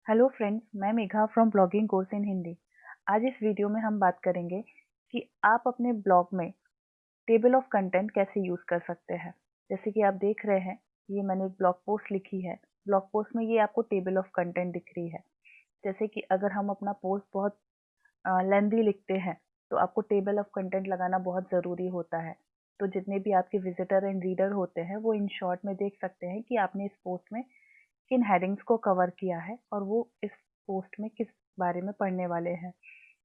Hello friends, मैं Megha from blogging course in Hindi. आज इस वीडियो में हम बात करेंगे कि आप अपने ब्लॉग में टेबल ऑफ कंटेंट कैसे यूज़ कर सकते हैं। जैसे कि आप देख रहे हैं, ये मैंने एक ब्लॉग पोस्ट लिखी है। ब्लॉग पोस्ट में ये आपको टेबल ऑफ कंटेंट दिख रही है। जैसे कि अगर हम अपना पोस्ट बहुत लेंदी लिखते हैं तो आपको टेबल ऑफ कंटेंट लगाना बहुत ज़रूरी होता है। तो जितने भी आपके विजिटर एंड रीडर होते हैं वो इन शॉर्ट में देख सकते हैं कि आपने इस पोस्ट में किन हेडिंग्स को कवर किया है और वो इस पोस्ट में किस बारे में पढ़ने वाले हैं।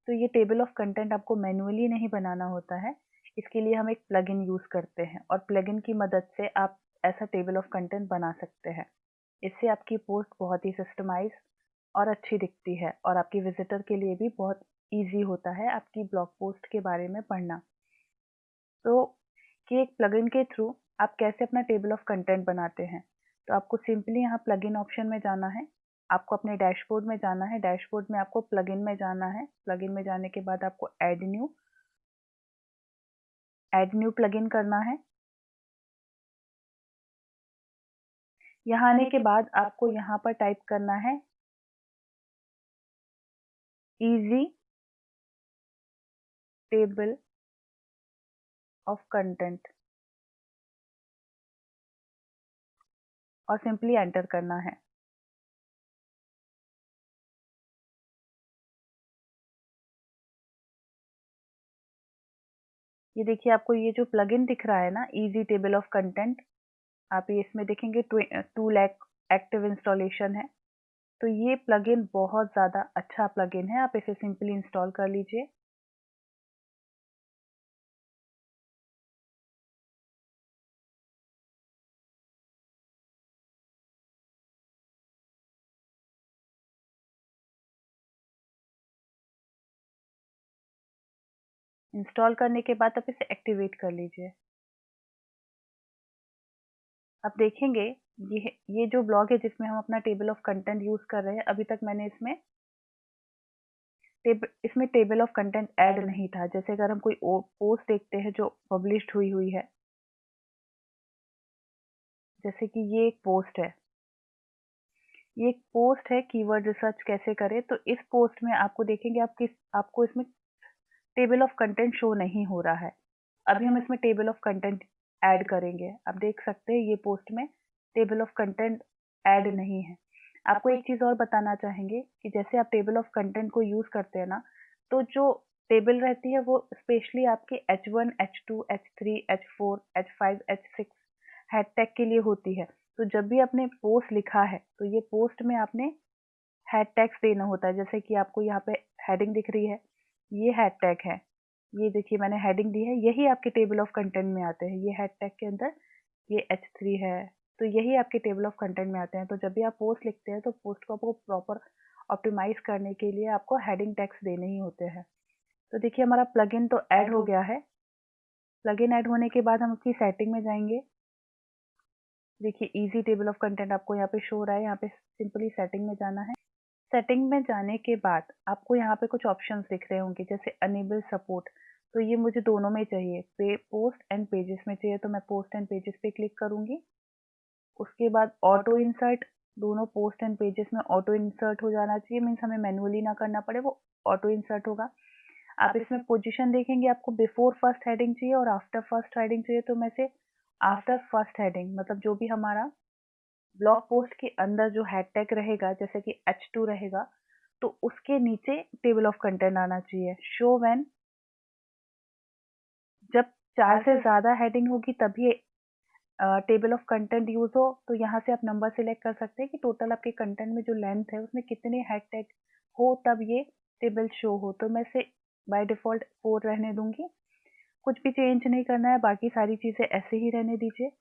तो ये टेबल ऑफ कंटेंट आपको मैन्युअली नहीं बनाना होता है। इसके लिए हम एक प्लगइन यूज़ करते हैं और प्लगइन की मदद से आप ऐसा टेबल ऑफ कंटेंट बना सकते हैं। इससे आपकी पोस्ट बहुत ही सिस्टमाइज और अच्छी दिखती है और आपके विजिटर के लिए भी बहुत ईजी होता है आपकी ब्लॉग पोस्ट के बारे में पढ़ना। तो कि एक प्लगइन के थ्रू आप कैसे अपना टेबल ऑफ कंटेंट बनाते हैं। तो आपको सिंपली यहाँ प्लगइन ऑप्शन में जाना है। आपको अपने डैशबोर्ड में जाना है। डैशबोर्ड में आपको प्लगइन में जाना है। प्लगइन में जाने के बाद आपको ऐड न्यू प्लगइन करना है। यहाँ आने के बाद आपको यहाँ पर टाइप करना है इजी टेबल ऑफ कंटेंट और सिंपली एंटर करना है। ये देखिए, आपको ये जो प्लगइन दिख रहा है ना, इजी टेबल ऑफ कंटेंट, आप ये इसमें देखेंगे 2 लाख एक्टिव इंस्टॉलेशन है। तो ये प्लगइन बहुत ज़्यादा अच्छा प्लगइन है। आप इसे सिंपली इंस्टॉल कर लीजिए। इंस्टॉल करने के बाद आप इसे एक्टिवेट कर लीजिए। आप देखेंगे ये जो ब्लॉग है जिसमें हम अपना टेबल ऑफ कंटेंट यूज़ कर रहे हैं, अभी तक मैंने इसमें टेबल ऑफ कंटेंट ऐड नहीं था। जैसे अगर हम कोई पोस्ट देखते हैं जो पब्लिश्ड हुई हुई है, जैसे कि ये एक पोस्ट है। ये एक पोस्ट है कीवर्ड रिसर्च कैसे करें। तो इस पोस्ट में आपको देखेंगे आपको इसमें टेबल ऑफ कंटेंट शो नहीं हो रहा है। अभी हम इसमें टेबल ऑफ कंटेंट ऐड करेंगे। आप देख सकते हैं ये पोस्ट में टेबल ऑफ कंटेंट ऐड नहीं है। आपको एक चीज़ और बताना चाहेंगे कि जैसे आप टेबल ऑफ कंटेंट को यूज़ करते हैं ना, तो जो टेबल रहती है वो स्पेशली आपके H1, H2, H3, H4, H5, H6 hashtag के लिए होती है। तो जब भी आपने पोस्ट लिखा है तो ये पोस्ट में आपने हैशटैग्स देना होता है। जैसे कि आपको यहाँ पे हेडिंग दिख रही है, ये हैशटैग है। ये देखिए मैंने हेडिंग दी है, यही आपके टेबल ऑफ कंटेंट में आते हैं। ये हैशटैग के अंदर ये H3 है, तो यही आपके टेबल ऑफ कंटेंट में आते हैं। तो जब भी आप पोस्ट लिखते हैं तो पोस्ट को आपको प्रॉपर ऑप्टिमाइज करने के लिए आपको हेडिंग टैग्स देने ही होते हैं। तो देखिए हमारा प्लगइन तो ऐड हो गया है। प्लगइन ऐड होने के बाद हम उसकी सेटिंग में जाएंगे। देखिए इजी टेबल ऑफ कंटेंट आपको यहाँ पे शो रहा है। यहाँ पे सिंपली सेटिंग में जाना है। सेटिंग में जाने के बाद आपको यहाँ पे कुछ ऑप्शंस दिख रहे होंगे, जैसे अनेबल सपोर्ट। तो ये मुझे दोनों में चाहिए, पोस्ट एंड पेजेस में चाहिए, तो मैं पोस्ट एंड पेजेस पे क्लिक करूंगी। उसके बाद ऑटो इंसर्ट, दोनों पोस्ट एंड पेजेस में ऑटो इंसर्ट हो जाना चाहिए। मीन्स हमें मैनुअली ना करना पड़े, वो ऑटो इंसर्ट होगा। आप इसमें पोजीशन देखेंगे, आपको बिफोर फर्स्ट हेडिंग चाहिए और आफ्टर फर्स्ट हेडिंग चाहिए। तो मैं से आफ्टर फर्स्ट हेडिंग, मतलब जो भी हमारा ब्लॉग पोस्ट के अंदर जो हैशटैग रहेगा, जैसे कि H2 रहेगा, तो उसके नीचे टेबल ऑफ कंटेंट आना चाहिए। शो व्हेन, जब 4 से ज़्यादा हेडिंग होगी तभी टेबल ऑफ कंटेंट यूज हो। तो यहाँ से आप नंबर सिलेक्ट कर सकते हैं कि टोटल आपके कंटेंट में जो लेंथ है उसमें कितने हैशटैग हो तब ये टेबल शो हो। तो मैं इसे बाय डिफॉल्ट 4 रहने दूंगी। कुछ भी चेंज नहीं करना है, बाकी सारी चीज़ें ऐसे ही रहने दीजिए।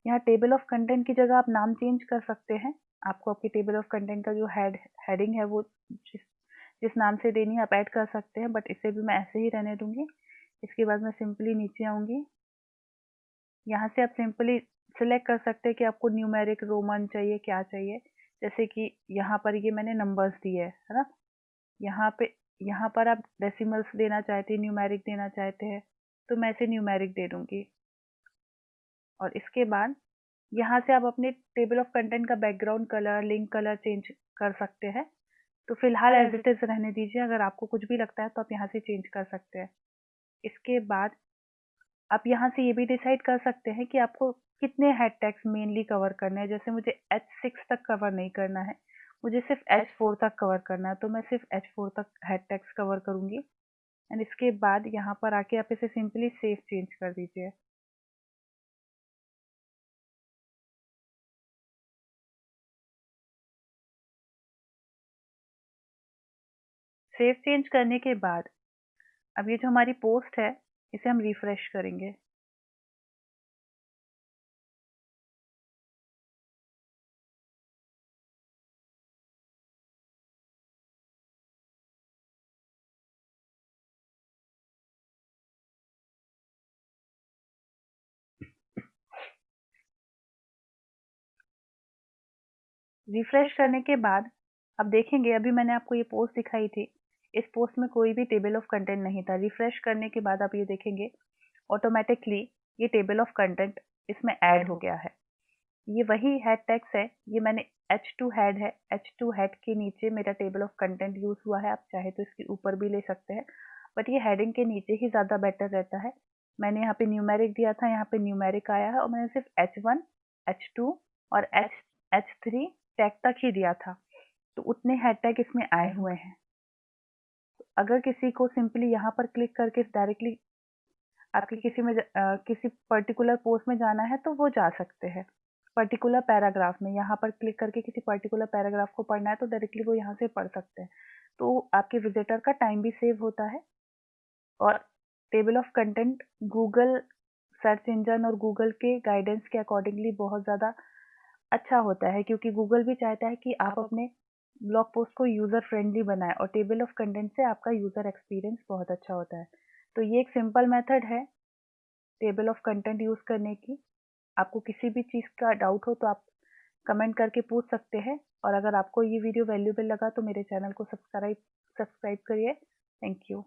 यहाँ टेबल ऑफ कंटेंट की जगह आप नाम चेंज कर सकते हैं। आपको आपकी टेबल ऑफ कंटेंट का जो हेडिंग है वो जिस जिस नाम से देनी है आप ऐड कर सकते हैं, बट इसे भी मैं ऐसे ही रहने दूंगी। इसके बाद मैं सिंपली नीचे आऊँगी। यहाँ से आप सिंपली सिलेक्ट कर सकते हैं कि आपको न्यूमेरिक, रोमन चाहिए, क्या चाहिए। जैसे कि यहाँ पर ये मैंने नंबर्स दिए है ना। यहाँ पर आप डेसिमल्स देना चाहते हैं, न्यूमेरिक देना चाहते हैं, तो मैं इसे न्यूमेरिक दे दूंगी। और इसके बाद यहाँ से आप अपने टेबल ऑफ कंटेंट का background colour, link colour change कर सकते हैं। तो फिलहाल एज इट इज रहने दीजिए। अगर आपको कुछ भी लगता है तो आप यहाँ से चेंज कर सकते हैं। इसके बाद आप यहाँ से ये भी डिसाइड कर सकते हैं कि आपको कितने हेड टैग्स मेनली कवर करने हैं। जैसे मुझे H6 तक कवर नहीं करना है, मुझे सिर्फ H4 तक कवर करना है, तो मैं सिर्फ H4 तक हेड टैग्स कवर करूंगी। एंड इसके बाद यहाँ पर आके आप इसे सिंपली सेव चेंज कर दीजिए। सेव चेंज करने के बाद अब ये जो हमारी पोस्ट है इसे हम रिफ्रेश करेंगे। रिफ्रेश करने के बाद अब देखेंगे, अभी मैंने आपको ये पोस्ट दिखाई थी, इस पोस्ट में कोई भी टेबल ऑफ कंटेंट नहीं था। रिफ्रेश करने के बाद आप ये देखेंगे ऑटोमेटिकली ये टेबल ऑफ कंटेंट इसमें ऐड हो गया है। ये वही हेड टैग्स है, ये मैंने H2 हेड है, H2 हेड के नीचे मेरा टेबल ऑफ कंटेंट यूज हुआ है। आप चाहे तो इसके ऊपर भी ले सकते हैं, बट ये हेडिंग के नीचे ही ज़्यादा बेटर रहता है। मैंने यहाँ पे न्यूमेरिक दिया था, यहाँ पे न्यूमेरिक आया है, और मैंने सिर्फ H1, H2 और H3 टैग तक ही दिया था, तो उतने हेड टैग इसमें आए हुए हैं। अगर किसी को सिंपली यहाँ पर क्लिक करके डायरेक्टली आपके किसी पर्टिकुलर पोस्ट में जाना है तो वो जा सकते हैं। पर्टिकुलर पैराग्राफ में यहाँ पर क्लिक करके किसी पर्टिकुलर पैराग्राफ को पढ़ना है तो डायरेक्टली वो यहाँ से पढ़ सकते हैं। तो आपके विजिटर का टाइम भी सेव होता है। और table of content Google search engine और गूगल के गाइडेंस के अकॉर्डिंगली बहुत ज़्यादा अच्छा होता है, क्योंकि गूगल भी चाहता है कि आप अपने ब्लॉग पोस्ट को यूज़र फ्रेंडली बनाएं, और टेबल ऑफ कंटेंट से आपका यूज़र एक्सपीरियंस बहुत अच्छा होता है। तो ये एक सिंपल मेथड है टेबल ऑफ कंटेंट यूज़ करने की। आपको किसी भी चीज़ का डाउट हो तो आप कमेंट करके पूछ सकते हैं। और अगर आपको ये वीडियो वैल्यूएबल लगा तो मेरे चैनल को सब्सक्राइब करिए। Thank you.